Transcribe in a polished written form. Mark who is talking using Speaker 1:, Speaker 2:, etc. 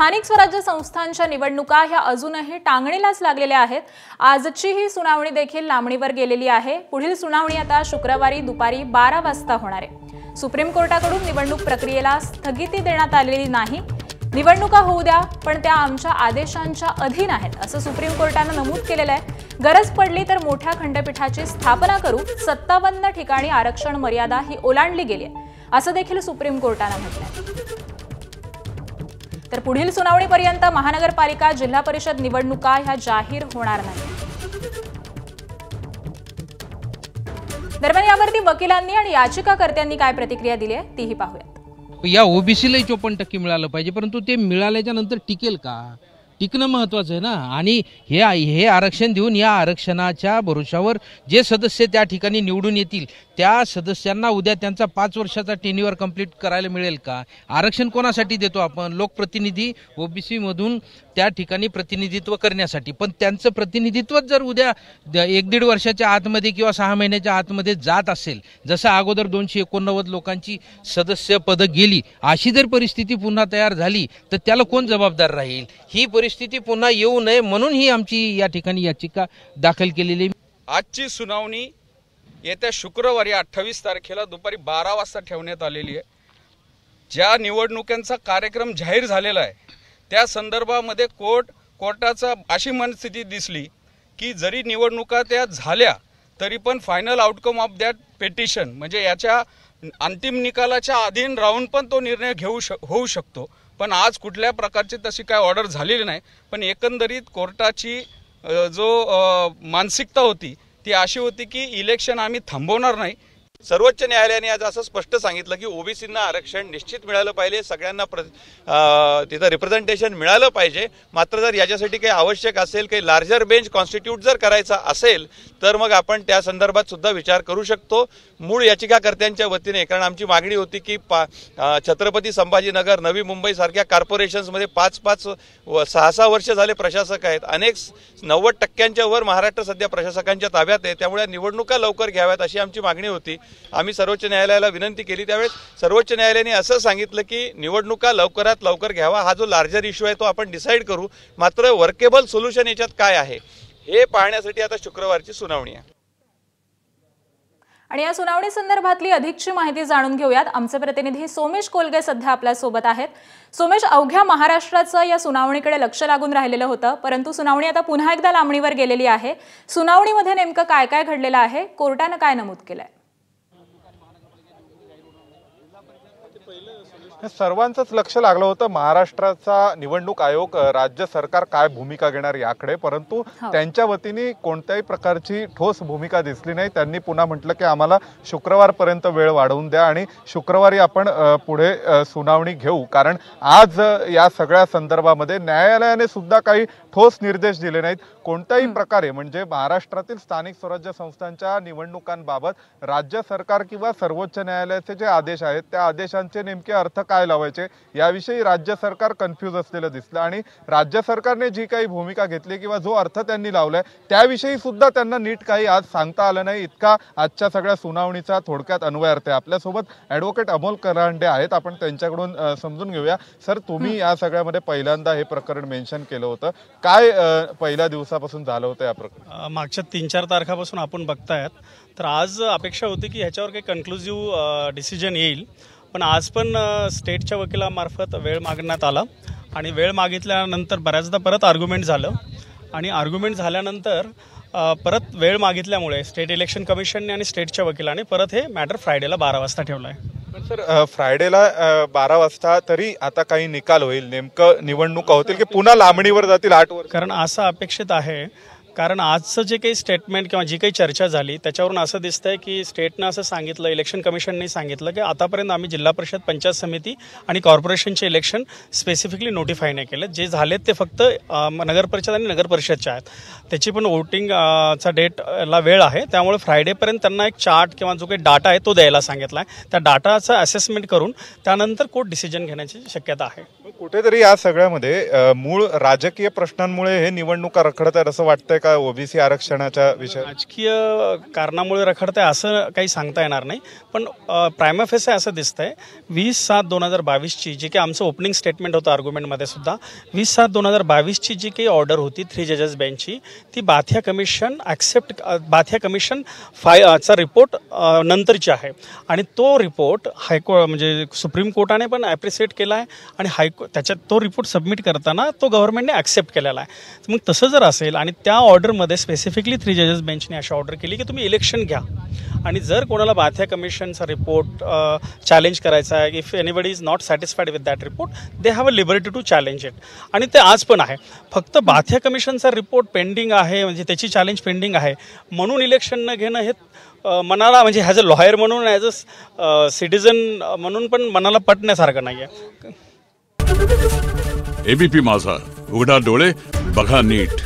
Speaker 1: स्थानिक स्वराज्य संस्थांच्या निवडणुका ह्या अजूनही टांगणीलाच लागलेल्या आहेत। आजची ही सुनावणी देखील लांबणीवर गेलेली आहे। पुढील सुनावणी आता शुक्रवारी दुपारी 12 वाजता होणार आहे। सुप्रीम कोर्टाकडून निवडणूक प्रक्रियेला स्थगिती देण्यात आलेली नाही। निवडणुका होऊ द्या, पण त्या आमच्या आदेशांच्या अधीन आहेत असं सुप्रीम कोर्टाने नमूद केलेलं आहे। गरज पडली तर मोठ्या खंडपीठाची स्थापना करू। 57 ठिकाणी आरक्षण मर्यादा ही ओलांडली गेली आहे असं देखील सुप्रीम कोर्टाने म्हटलंय। तर पुढील सुनावणीपर्यंत महानगरपालिका जिल्हा परिषद निवडणुका ह्या जाहीर होणार नाहीत। दरम्यान यावरती वकिलांनी आणि याचिकाकर्त्यांनी काय प्रतिक्रिया दिली आहे तीही पाहूयात।
Speaker 2: या ओबीसीला 54% मिळालं पाहिजे, परंतु ते मिळाल्याच्या नंतर टिकेल का? टिकणं महत्त्वाचं आहे ना। आणि हे आरक्षण देऊन या आरक्षणाच्या भरोशावर जे सदस्य त्या ठिकाणी निवडून येतील त्या सदस्यांना उद्या त्यांचा 5 वर्षाचा टेन्युअर कंप्लीट करायला मिळेल का? आरक्षण कोणासाठी देतो आपण? लोकप्रतिनिधी ओबीसी मधून त्या ठिकाणी प्रतिनिधित्व करण्यासाठी। पण त्यांचं प्रतिनिधित्वच जर उद्या 1-1.5 वर्षाच्या आतमध्ये किंवा 6 महिन्याच्या आतमध्ये जात असेल, जसं अगोदर 289 लोकांची सदस्य पदं गेली, अशी जर परिस्थिती पुन्हा तयार झाली तर त्याला कोण जबाबदार राहील? ही परिस्थिती पुन्हा येऊ नये म्हणून ही आमची या ठिकाणी याचिका दाखल केलेली।
Speaker 3: आजची सुनावणी येत्या शुक्रवारी 28 तारखेला दुपारी 12 वाजता ठेवण्यात आलेली आहे। ज्या निवडणुकांचा कार्यक्रम जाहीर झालेला आहे त्या संदर्भामध्ये कोर्टाचा अशी मनस्थिती दिसली की जरी निवडणुका त्या झाल्या तरी पण final outcome of that petition म्हणजे याच्या अंतिम निकालाच्या अधीन राहून पण तो निर्णय होऊ शकतो। पण आज कुठल्या प्रकारची तशी काय ऑर्डर झालेली नाही। पण एकंदरीत कोर्टाची जो मानसिकता होती ती अशी होती की इलेक्शन आम्ही थांबवणार नाही।
Speaker 4: सर्वोच्च न्यायालयाने आज असं स्पष्ट सांगितलं की ओबीसींना आरक्षण निश्चित मिळालं पाहिजे, सगळ्यांना तिथं रिप्रेझेंटेशन मिळालं पाहिजे। मात्र जर याच्यासाठी काही आवश्यक असेल, काही लार्जर बेंच कॉन्स्टिट्यूट जर करायचा असेल तर मग आपण त्या संदर्भात सुद्धा विचार करू शकतो। मूळ याचिकाकर्त्यांच्या वतीने कारण आमची मागणी होती की छत्रपती संभाजीनगर, नवी मुंबई सारख्या कॉर्पोरेशन्समध्ये 5-5, 6-6 वर्ष झाले प्रशासक आहेत। अनेक 90% वर महाराष्ट्र सध्या प्रशासकांच्या ताब्यात आहे, त्यामुळे निवडणुका लवकर घ्याव्यात अशी आमची मागणी होती। आम्ही सर्वोच्च न्यायालयाला विनंती केली, त्यावेळेस सर्वोच्च न्यायालयाने असं सांगितलं की निवडणुका लवकरात लवकर घ्यावा। हा जो लार्जर इश्यू आहे तो आपण डिसाईड करू, मात्र वर्केबल सोल्युशन याच्यात काय आहे हे पाहण्यासाठी आता शुक्रवारची सुनावणी आहे।
Speaker 1: आणि या सुनावणी संदर्भातली अधिकची माहिती जाणून घेऊयात। आमचे प्रतिनिधी सोमेश कोलगे सध्या आपल्या सोबत आहेत। सोमेश, अवघ्या महाराष्ट्राचं या सुनावणीकडे लक्ष लागून राहिलेलं होतं, परंतु सुनावणी आता पुन्हा एकदा लांबणीवर गेलेली आहे। सुनावणीमध्ये नेमकं काय काय घडलेलं आहे, कोर्टाने काय नमूद केलंय?
Speaker 5: सर्वांचंच लक्ष लागलं होतं महाराष्ट्राचा निवडणूक आयोग, राज्य सरकार काय भूमिका घेणार याकडे, परंतु त्यांच्या वतीने कोणत्याही प्रकारची ठोस भूमिका दिसली नाही। त्यांनी पुन्हा म्हटलं की आम्हाला शुक्रवारपर्यंत वेळ वाढवून द्या आणि शुक्रवारी आपण पुढे सुनावणी घेऊ, कारण आज या सगळ्या संदर्भामध्ये न्यायालयाने सुद्धा काही ठोस निर्देश दिले नाहीत। कोणत्याही प्रकारे म्हणजे महाराष्ट्रातील स्थानिक स्वराज्य संस्थांच्या निवडणुकांबाबत राज्य सरकार किंवा सर्वोच्च न्यायालयाचे जे आदेश आहेत त्या आदेशांचे नेमके अर्थ काय लावायचे याविषयी राज्य सरकार कन्फ्यूज असलेलं दिसलं। आणि राज्य सरकारने जी काही भूमिका घेतली किंवा जो अर्थ त्यांनी लावलाय त्याविषयी सुद्धा त्यांना नीट काही आज सांगता आलं नाही। इतका आजच्या सगळ्या सुनावणीचा थोडक्यात अन्वय अर्थ आहे। आपल्यासोबत ॲडव्होकेट अमोल करांडे आहेत, आपण त्यांच्याकडून समजून घेऊया। सर, तुम्ही या सगळ्यामध्ये पहिल्यांदा हे प्रकरण मेन्शन केलं होतं, काय पहिल्या दिवसापासून झालं होतं या प्रकरण?
Speaker 6: मागच्या 3-4 तारखापासून आपण बघतायत, तर आज अपेक्षा होती की ह्याच्यावर काही कन्क्लुझिव्ह डिसिजन येईल, पण आज पण स्टेटच्या वकिलामार्फत वेळ मागण्यात आला आणि वेळ मागितल्यानंतर बऱ्याचदा परत आर्ग्युमेंट झालं आणि आर्ग्युमेंट झाल्यानंतर परत वेळ मागितल्यामुळे स्टेट इलेक्शन कमिशनने आणि स्टेटच्या वकिलाने परत हे मॅटर फ्रायडेला 12 वाजता ठेवलं आहे।
Speaker 5: पण सर, फ्रायडेला 12 वाजता तरी आता काही निकाल होईल, नेमकं निवडणुका होतील की पुन्हा लांबणीवर जातील 8 वर्ष?
Speaker 6: कारण असं अपेक्षित आहे, कारण आजचं जे काही स्टेटमेंट किंवा जी काही चर्चा झाली त्याच्यावरून असं दिसतंय की स्टेटनं असं सांगितलं, इलेक्शन कमिशनने सांगितलं की आतापर्यंत आम्ही जिल्हा परिषद, पंचायत समिती आणि कॉर्पोरेशनचे इलेक्शन स्पेसिफिकली नोटिफाय नाही केले। जे झालेत ते फक्त नगर परिषद आणि नगर परिषदच्या आहेत। त्याची पण वोटिंगचा डेटला वेळ आहे, त्यामुळे फ्रायडेपर्यंत त्यांना एक चार्ट किंवा जो काही डाटा आहे तो द्यायला सांगितला आहे। त्या डाटाचं असेसमेंट करून त्यानंतर कोर्ट डिसिजन घेण्याची शक्यता आहे।
Speaker 5: कुठेतरी या सगळ्यामध्ये मूळ राजकीय प्रश्नांमुळे हे निवडणुका रखडत आहेत असं वाटतंय का? का ओबीसी आरक्षणाच्या विषय?
Speaker 6: राजकीय कारणामुळे रखडतंय असं काही सांगता येणार नाही, पण प्रायमा फेसे असं दिसतंय 20/7/2022ची जी काही आमचं ओपनिंग स्टेटमेंट होतं आर्ग्युमेंटमध्ये सुद्धा 20/7/2022ची जी काही ऑर्डर होती 3 जजेस बेंचची ती बाथिया कमिशन चा रिपोर्ट नंतरची आहे आणि तो रिपोर्ट हायकोर्ट म्हणजे सुप्रीम कोर्टाने पण ॲप्रिशिएट केला आहे आणि त्याच्यात तो रिपोर्ट सबमिट करताना तो गव्हर्नमेंटने ॲक्सेप्ट केलेला आहे. मग तसं जर असेल आणि त्या ऑर्डरमध्ये स्पेसिफिकली 3 जजेस बेंचने अशी ऑर्डर केली की तुम्ही इलेक्शन घ्या आणि जर कोणाला बाथिया कमिशनचा रिपोर्ट चॅलेंज करायचा आहे, if anybody is not satisfied with that report they have a liberty to challenge it आणि ते आज पण आहे. फक्त बाथिया कमिशनचा रिपोर्ट पेंडिंग आहे म्हणजे त्याची चॅलेंज पेंडिंग आहे म्हणून इलेक्शन न घेणं हे मनाला म्हणजे ॲज अ लॉयर म्हणून ॲज अ सिटिझन म्हणून पण मनाला पटण्यासारखं नाही आहे.
Speaker 7: एबीपी माझा, उघडा डोळे बघा नीट.